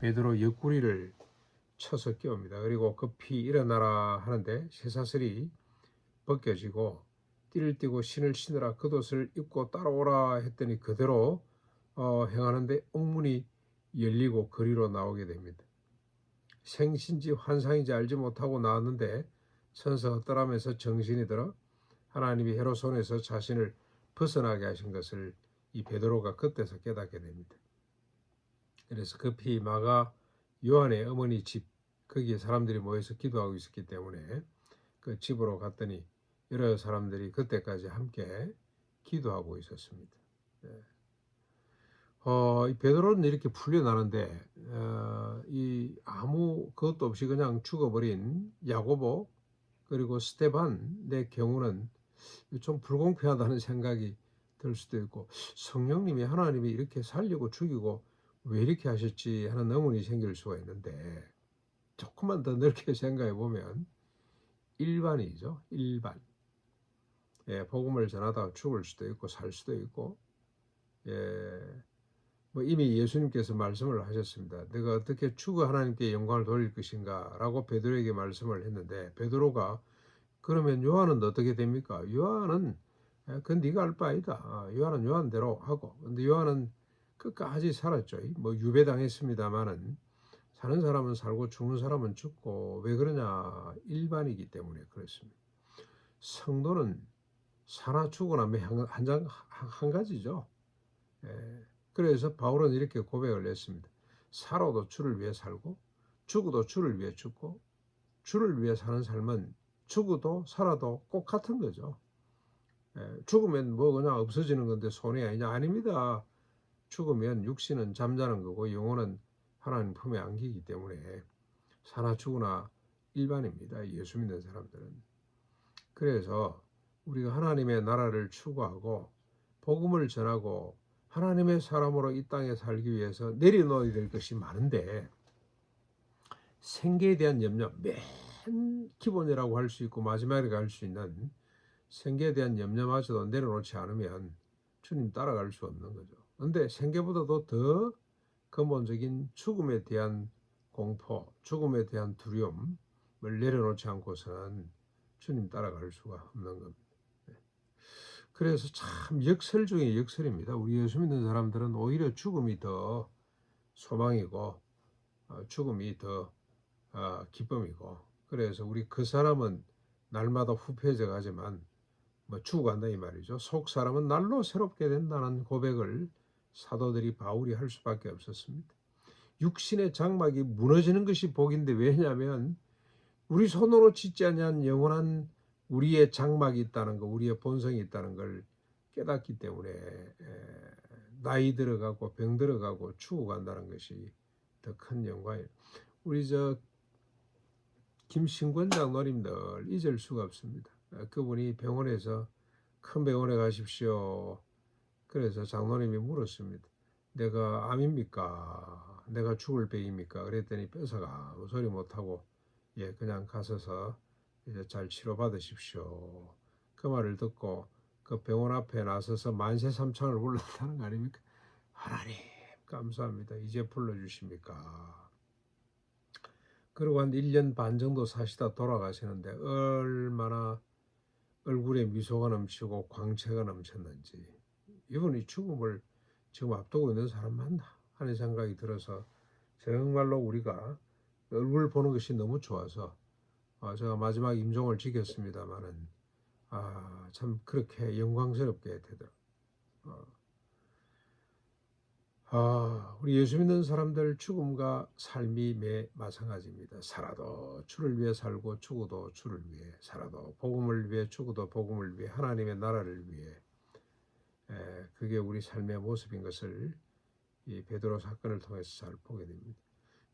베드로 옆구리를 쳐서 깨웁니다. 그리고 급히 일어나라 하는데 쇠사슬이 벗겨지고 띠를 띠고 신을 신으라 겉옷을 입고 따라오라 했더니 그대로 행하는데 옥문이 열리고 거리로 나오게 됩니다. 생신지 환상인지 알지 못하고 나왔는데 천사가 떠나면서 정신이 들어 하나님이 헤롯 손에서 자신을 벗어나게 하신 것을 이 베드로가 그때서 깨닫게 됩니다. 그래서 급히 마가 요한의 어머니 집, 거기에 사람들이 모여서 기도하고 있었기 때문에 그 집으로 갔더니 여러 사람들이 그때까지 함께 기도하고 있었습니다. 이 베드로는 이렇게 풀려나는데 이 아무 것도 없이 그냥 죽어버린 야고보 그리고 스테반의 경우는 좀 불공평하다는 생각이 들 수도 있고, 성령님이 하나님이 이렇게 살리고 죽이고 왜 이렇게 하셨지 하는 의문이 생길 수가 있는데, 조금만 더 넓게 생각해 보면 일반이죠. 일반. 복음을 전하다가 죽을 수도 있고 살 수도 있고, 뭐 이미 예수님께서 말씀을 하셨습니다. 내가 어떻게 죽어 하나님께 영광을 돌릴 것인가 라고 베드로에게 말씀을 했는데, 베드로가 그러면 요한은 어떻게 됩니까? 요한은 그건 네가 알 바 아니다. 요한은 요한대로 하고. 근데 요한은 끝까지 살았죠. 뭐 유배당했습니다마는 사는 사람은 살고 죽는 사람은 죽고, 왜 그러냐? 일반이기 때문에 그렇습니다. 성도는 사나 죽으나 한 가지죠. 그래서 바울은 이렇게 고백을 했습니다. 살아도 주를 위해 살고 죽어도 주를 위해 죽고, 주를 위해 사는 삶은 죽어도 살아도 꼭 같은 거죠. 죽으면 뭐 그냥 없어지는 건데 손해 아니냐? 아닙니다. 죽으면 육신은 잠자는 거고 영혼은 하나님 품에 안기기 때문에 사나 죽으나 일반입니다. 예수 믿는 사람들은. 그래서 우리가 하나님의 나라를 추구하고 복음을 전하고 하나님의 사람으로 이 땅에 살기 위해서 내려놓아야 될 것이 많은데, 생계에 대한 염려, 맨 기본이라고 할 수 있고 마지막에 갈 수 있는 생계에 대한 염려마저도 내려놓지 않으면 주님 따라갈 수 없는 거죠. 그런데 생계보다도 더 근본적인 죽음에 대한 공포, 죽음에 대한 두려움을 내려놓지 않고서는 주님 따라갈 수가 없는 겁니다. 그래서 참 역설 중에 역설입니다. 우리 예수 믿는 사람들은 오히려 죽음이 더 소망이고 죽음이 더 기쁨이고, 그래서 우리 그 사람은 날마다 후패져 가지만 뭐 죽어간다 이 말이죠. 속 사람은 날로 새롭게 된다는 고백을 사도들이 바울이 할 수밖에 없었습니다. 육신의 장막이 무너지는 것이 복인데, 왜냐하면 우리 손으로 짓지 않은 영원한 우리의 장막이 있다는 거, 우리의 본성이 있다는 걸 깨닫기 때문에 나이 들어가고 병 들어가고 죽어간다는 것이 더 큰 영광이에요. 우리 김신권장 노님들 잊을 수가 없습니다. 그분이 병원에서 큰 병원에 가십시오. 그래서 장로님이 물었습니다. 내가 암입니까? 내가 죽을 병입니까? 그랬더니 뼈사가 소리 못하고 그냥 가셔서 이제 잘 치료받으십시오. 그 말을 듣고 그 병원 앞에 나서서 만세삼창을 불렀다는 거 아닙니까? 하나님 감사합니다. 이제 불러주십니까? 그리고 한 1년 반 정도 사시다 돌아가시는데 얼마나 얼굴에 미소가 넘치고 광채가 넘쳤는지, 이분이 죽음을 지금 앞두고 있는 사람 맞나 하는 생각이 들어서 정말로 우리가 얼굴 보는 것이 너무 좋아서 제가 마지막 임종을 지켰습니다마는 참 그렇게 영광스럽게 되더라고요. 우리 예수 믿는 사람들 죽음과 삶이 마찬가지입니다. 살아도 주를 위해 살고 죽어도 주를 위해 살아도 복음을 위해 죽어도 복음을 위해 하나님의 나라를 위해, 그게 우리 삶의 모습인 것을 이 베드로 사건을 통해서 잘 보게 됩니다.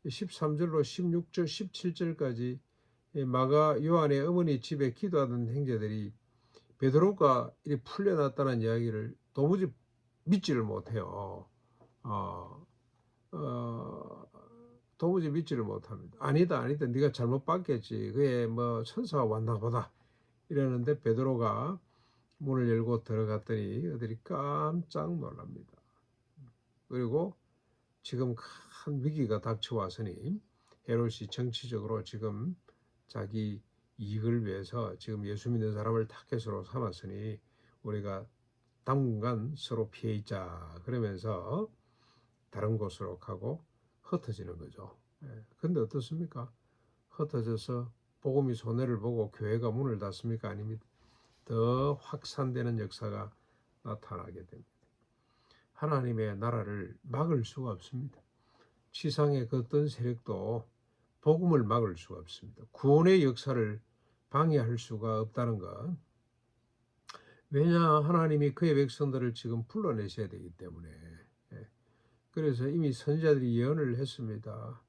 13절로 16절 17절까지 마가 요한의 어머니 집에 기도하던 형제들이 베드로가 이렇게 풀려났다는 이야기를 도무지 믿지를 못해요. 도무지 믿지를 못합니다. 아니다 네가 잘못 봤겠지, 그게 뭐 천사가 왔나 보다 이러는데, 베드로가 문을 열고 들어갔더니 그들이 깜짝 놀랍니다. 그리고 지금 큰 위기가 닥쳐왔으니 헤롯이 정치적으로 지금 자기 이익을 위해서 지금 예수 믿는 사람을 타겟으로 삼았으니 우리가 당분간 서로 피해 있자 그러면서 다른 곳으로 가고 흩어지는 거죠. 근데 어떻습니까? 흩어져서 복음이 손해를 보고 교회가 문을 닫습니까? 아닙니다. 더 확산되는 역사가 나타나게 됩니다. 하나님의 나라를 막을 수가 없습니다. 지상의 그 어떤 세력도 복음을 막을 수가 없습니다. 구원의 역사를 방해할 수가 없다는 것. 왜냐 하나님이 그의 백성들을 지금 불러내셔야 되기 때문에. 그래서 이미 선지자들이 예언을 했습니다.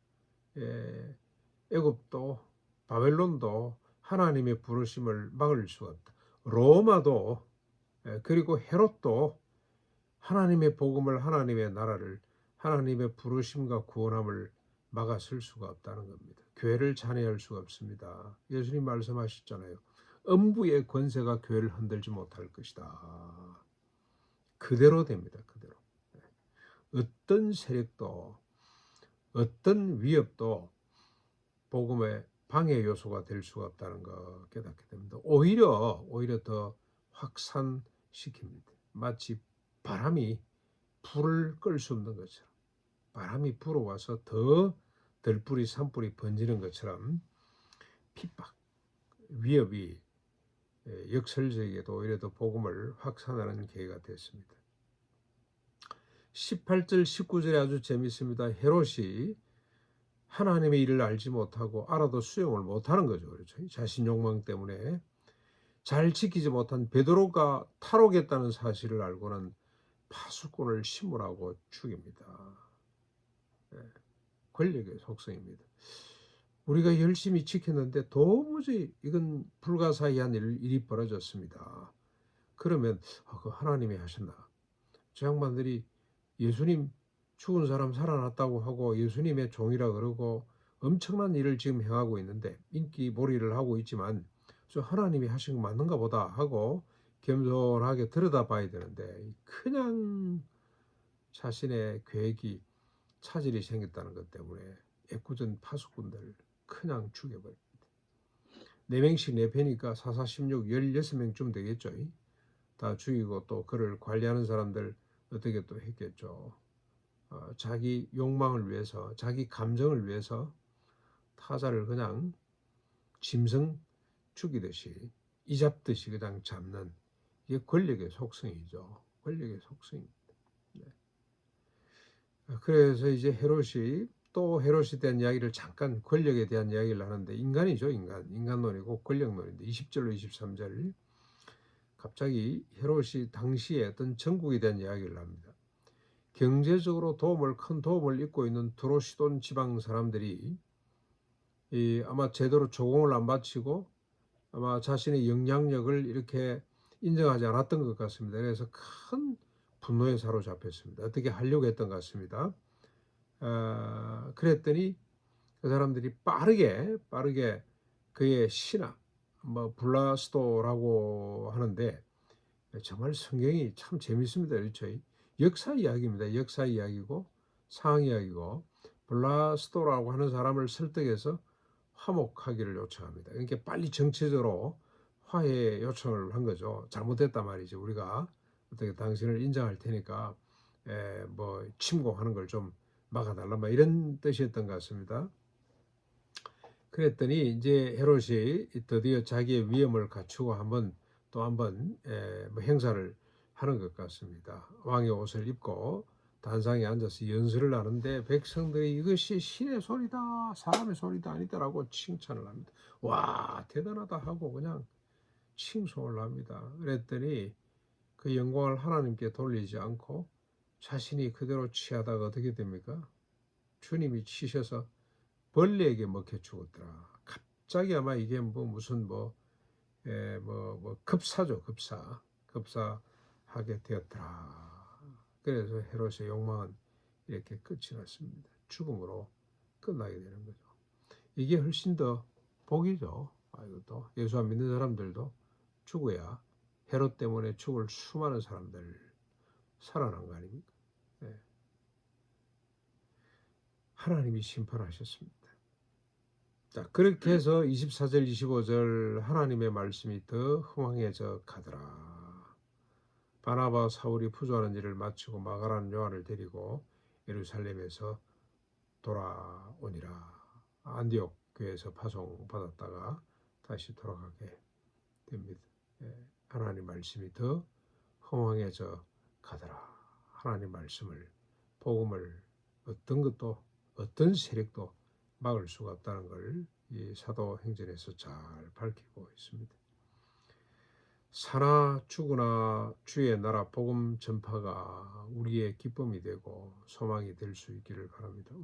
애굽도 바벨론도 하나님의 부르심을 막을 수가 없다. 로마도 그리고 헤롯도 하나님의 복음을 하나님의 나라를 하나님의 부르심과 구원함을 막아설 수가 없다는 겁니다. 교회를 잔해할 수가 없습니다. 예수님 말씀하셨잖아요. 음부의 권세가 교회를 흔들지 못할 것이다. 그대로 됩니다. 그대로. 어떤 세력도 어떤 위협도 복음의 방해 요소가 될 수가 없다는 거 깨닫게 됩니다. 오히려 더 확산시킵니다. 마치 바람이 불을 끌 수 없는 것처럼 바람이 불어와서 더 들불이 산불이 번지는 것처럼 핍박, 위협이 역설적에도 오히려 더 복음을 확산하는 계기가 됐습니다. 18절 19절에 아주 재밌습니다. 헤롯이 하나님의 일을 알지 못하고 알아도 수용을 못하는 거죠. 그렇죠? 자신 욕망 때문에 잘 지키지 못한 베드로가 탈옥했다는 사실을 알고는 파수꾼을 심문하고 죽입니다. 권력의 속성입니다. 우리가 열심히 지켰는데 도무지 이건 불가사의한 일이 벌어졌습니다. 그러면 그 하나님이 하셨나? 저 양반들이 예수님 죽은 사람 살아났다고 하고 예수님의 종이라 그러고 엄청난 일을 지금 행하고 있는데 인기 몰이를 하고 있지만 저 하나님이 하신 거 맞는가 보다 하고 겸손하게 들여다봐야 되는데 그냥 자신의 계획이 차질이 생겼다는 것 때문에 애꿎은 파수꾼들을 그냥 죽여버립니다. 4명씩 4패니까 4, 4, 16, 16명쯤 되겠죠. 다 죽이고 또 그를 관리하는 사람들 어떻게 또 했겠죠. 자기 욕망을 위해서 자기 감정을 위해서 타자를 그냥 짐승 죽이듯이 이잡듯이 그냥 잡는 이게 권력의 속성이죠. 권력의 속성입니다. 네. 그래서 이제 헤롯이 또 헤롯에 대한 이야기를 잠깐 권력에 대한 이야기를 하는데 인간이죠. 인간론이고 권력론인데 20절로 23절 갑자기 헤롯이 당시에 어떤 전국에 대한 이야기를 합니다. 경제적으로 큰 도움을 잇고 있는 두로시돈 지방 사람들이 아마 제대로 조공을 안 바치고 아마 자신의 영향력을 이렇게 인정하지 않았던 것 같습니다. 그래서 큰 분노에 사로잡혔습니다. 어떻게 하려고 했던 것 같습니다. 그랬더니 그 사람들이 빠르게 그의 신하 블라스토라고 하는데 정말 성경이 참 재밌습니다. 그렇죠? 역사 이야기입니다. 역사 이야기고 상황 이야기고 블라스토라고 하는 사람을 설득해서 화목하기를 요청합니다. 그러니까 빨리 정치적으로 화해 요청을 한 거죠. 잘못했단 말이죠. 우리가 어떻게 당신을 인정할 테니까 침공하는 걸 좀 막아달라 이런 뜻이었던 것 같습니다. 그랬더니 이제 헤롯이 드디어 자기의 위엄을 갖추고 또 한번 행사를 하는 것 같습니다. 왕의 옷을 입고 단상에 앉아서 연설을 하는데 백성들이 이것이 신의 소리다 사람의 소리다 아니다라고 칭찬을 합니다. 와 대단하다 하고 그냥 칭송을 합니다. 그랬더니 그 영광을 하나님께 돌리지 않고 자신이 그대로 취하다가 어떻게 됩니까? 주님이 치셔서 벌레에게 먹혀 죽었더라. 갑자기 아마 이게 무슨 급사죠. 급사하게 되었더라. 그래서 헤롯의 욕망은 이렇게 끝이 났습니다. 죽음으로 끝나게 되는 거죠. 이게 훨씬 더 복이죠. 이것도 예수 안 믿는 사람들도 죽어야 헤롯 때문에 죽을 수많은 사람들 살아난 거 아닙니까? 네. 하나님이 심판하셨습니다. 자, 그렇게 해서 24절, 25절 하나님의 말씀이 더 흥황해져 가더라. 바나바 사울이 부조하는 일을 마치고 마가라는 요한을 데리고 예루살렘에서 돌아오니라. 안디옥 교회에서 파송받았다가 다시 돌아가게 됩니다. 하나님 말씀이 더 흥황해져 가더라. 하나님 말씀을, 복음을 어떤 것도, 어떤 세력도 막을 수가 없다는 걸 이 사도행전에서 잘 밝히고 있습니다. 사나 죽으나 주의 나라 복음 전파가 우리의 기쁨이 되고 소망이 될 수 있기를 바랍니다.